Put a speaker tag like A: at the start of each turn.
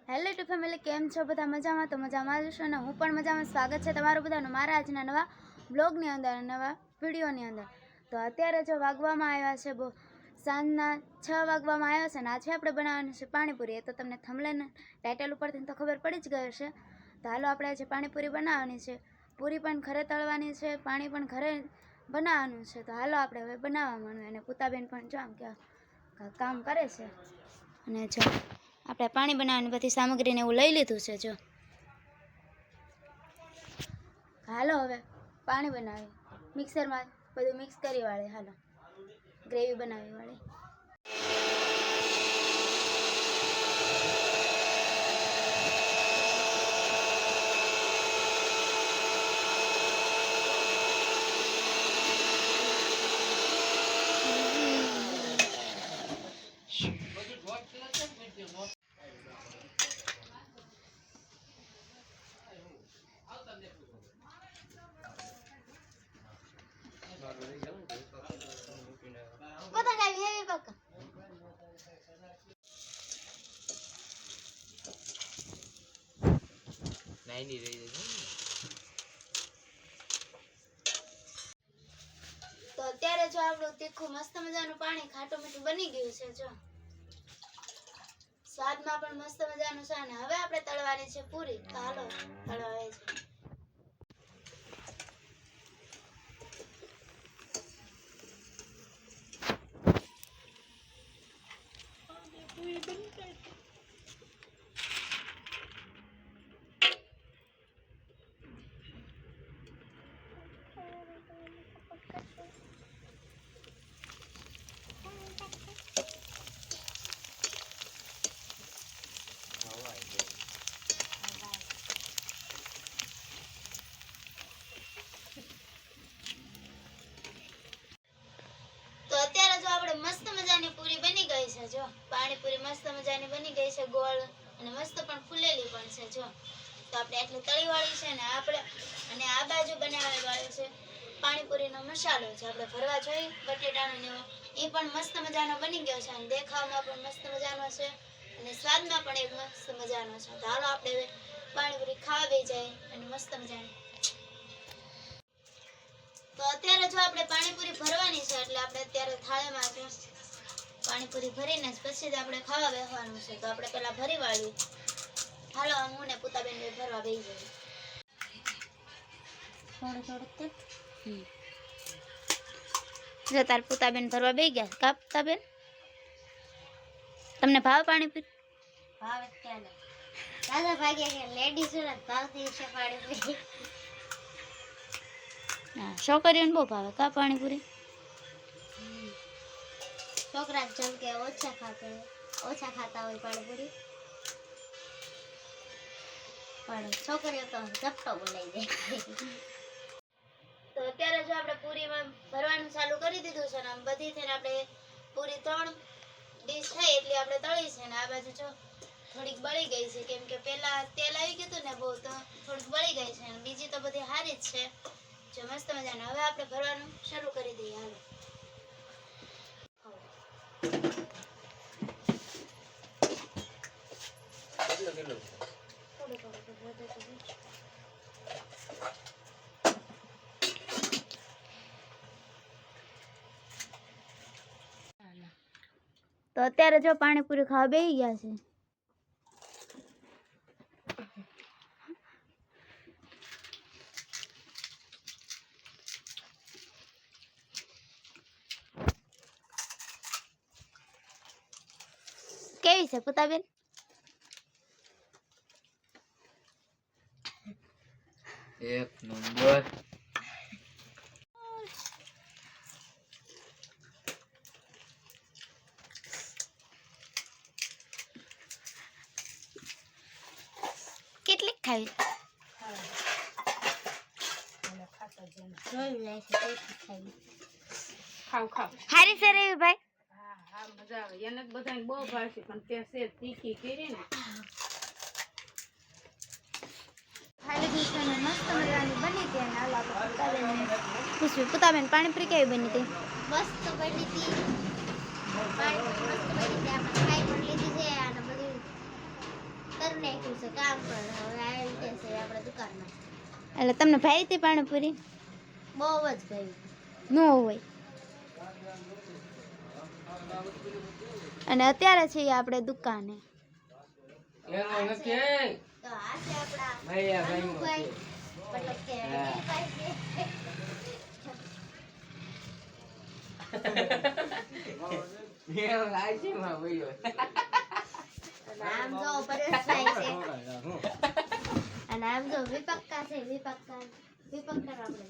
A: Hello two family, કેમ છો બધા? મજામાં? તો મજામાં જ છો ને? હું પણ મજામાં. સ્વાગત છે તમારું બધાનું મારા આજના નવા બ્લોગની અંદર, નવા વિડીયોની અંદર. તો અત્યારે જો વાગવામાં આવ્યા છે સાંજના 6 વાગવામાં આવ્યા છે ને આજે આપણે બનાવવાની છે પાણીપુરી. એ તો તમને થંબનેલ ટાઇટલ ઉપરથી તો ખબર પડી જ ગઈ હશે. તો હાલો, આપણે આજે પાણીપુરી બનાવવાની છે. પૂરી પણ ઘરે તળવાની છે, પાણી પણ ઘરે બનાવવાનું છે. તો હાલો આપણે હવે બનાવવા માંડવું. અને પૂતાબેન પણ જો આમ કે કામ કરે છે. અને જો આપણે પાણી બનાવવાની બધી સામગ્રીને એવું લઈ લીધું છે. જો હાલો હવે પાણી બનાવી મિક્સરમાં બધું મિક્સ કરી વાળી. હાલો ગ્રેવી બનાવી વાળી. તો અત્યારે જો આપણું તીખું મસ્ત મજાનું પાણી ખાટું મીઠું બની ગયું છે. જો સ્વાદમાં પણ મસ્ત મજાનું છે. અને હવે આપણે તળવાની છે પૂરી. તો હાલો તળવા છે. તો અત્યારે જો આપણે મસ્ત મજાની પૂરી બની ગઈ છે. જો પાણીપુરી મસ્ત મજાની બની ગઈ છે, ગોળ અને મસ્ત પણ ફૂલેલી પણ છે. જો તો આપણે એટલી તળી વાળી છે ને આપણે, અને આ બાજુ બનાવવા વાળી છે પાણીપુરીનો મસાલો છે. આપણે ભરવા જોઈએ બટેટાનો ને એ પણ મસ્ત મજાનો બની ગયો છે. અને દેખાવમાં પણ મસ્ત મજાનો છે અને સ્વાદમાં પણ એક મસ્ત મજાનો છે. તો હાલો આપણે પાણીપુરી ખાવા બેસી જાય અને મસ્ત મજાની. તો અત્યારે જો આપણે પાણીપુરી ભરવાની છે એટલે આપણે અત્યારે થાળીમાં પાણીપુરી ભરીને પછી જ આપણે ખાવા બેસવાનું છે. તો આપણે પહેલા ભરી વાળીએ. હાલો હું ને પૂતાબેન ભરવા બેસી જઈએ. થોડું જો તાર પૂતાબેન ભરવા બેસી ગયા. કા પૂતાબેન, તમને ભાવ પાણીપુરી? ભાવ ક્યાં દાદા ભાગ્યા કે લેડીઝ ને ભાવતી છે પાણીપુરી. હા, છોકરીઓને બહુ ભાવે કા પાણીપુરી. છોકરા જેમ કે ઓછા ખાતા હોય પાણીપુરી, પણ છોકરીઓ તો ઝપટો બોલાઈ જાય. તો અત્યારે જો આપણે પૂરીમાં ભરવાનું ચાલુ કરી દીધું છે ને આમ બધી થઈને આપણે પૂરી 3 ડીશ થાય એટલી આપણે તળી છે. ને આ બાજુ જો થોડીક બળી ગઈ છે, કેમ કે પેલા તેલ આવી ગયું હતું ને બહુ, તો થોડીક બળી ગઈ છે. અને બીજી તો બધી સારી જ છે. જો મસ્ત મજાના. હવે આપણે ભરવાનું શરૂ કરી દઈએ. હાલો તો અત્યારે જો પાણીપુરી ખાવા બેસી ગયા છે. કેવી છે પૂતાબેન?
B: એક નંબર.
A: કેટલીક ખાવી? હારી છે રેવી ભાઈ.
C: મજા આવે. એને બધાને બહુ ભાવશે, પણ તે છે તીખી કરી ને.
A: ખાલી દીકરાને મસ્ત મજાની બની હતી. અને હાલ આપણે પૂતાબેનને પૂછ્યું, પૂતાબેન પાણીપુરી કેવી બની હતી?
D: મસ્ત બની હતી. પાણીપુરી મસ્ત બની હતી. આપણે ખાઈ પણ લીધી છે અને બધું
A: નાખ્યું છે કામ પર હવે આવી રીતે છે આપણા દુકાનમાં. એટલે તમને ભાઈ હતી પાણીપુરી? બહુ જ ભાઈ ન હોય. અને અત્યારે છીએ આપણે દુકાને.
B: એનો નથી
A: તો આ છે આપણા
B: ભૈયા
A: અનુભાઈ, મતલબ કે અનિલભાઈ છે.
B: એનો લાઈસી માં ભૈયો
A: અને આમ જો પરેશભાઈ છે અને આમ જો વિપક્કા છે. વિપક્કા આપણે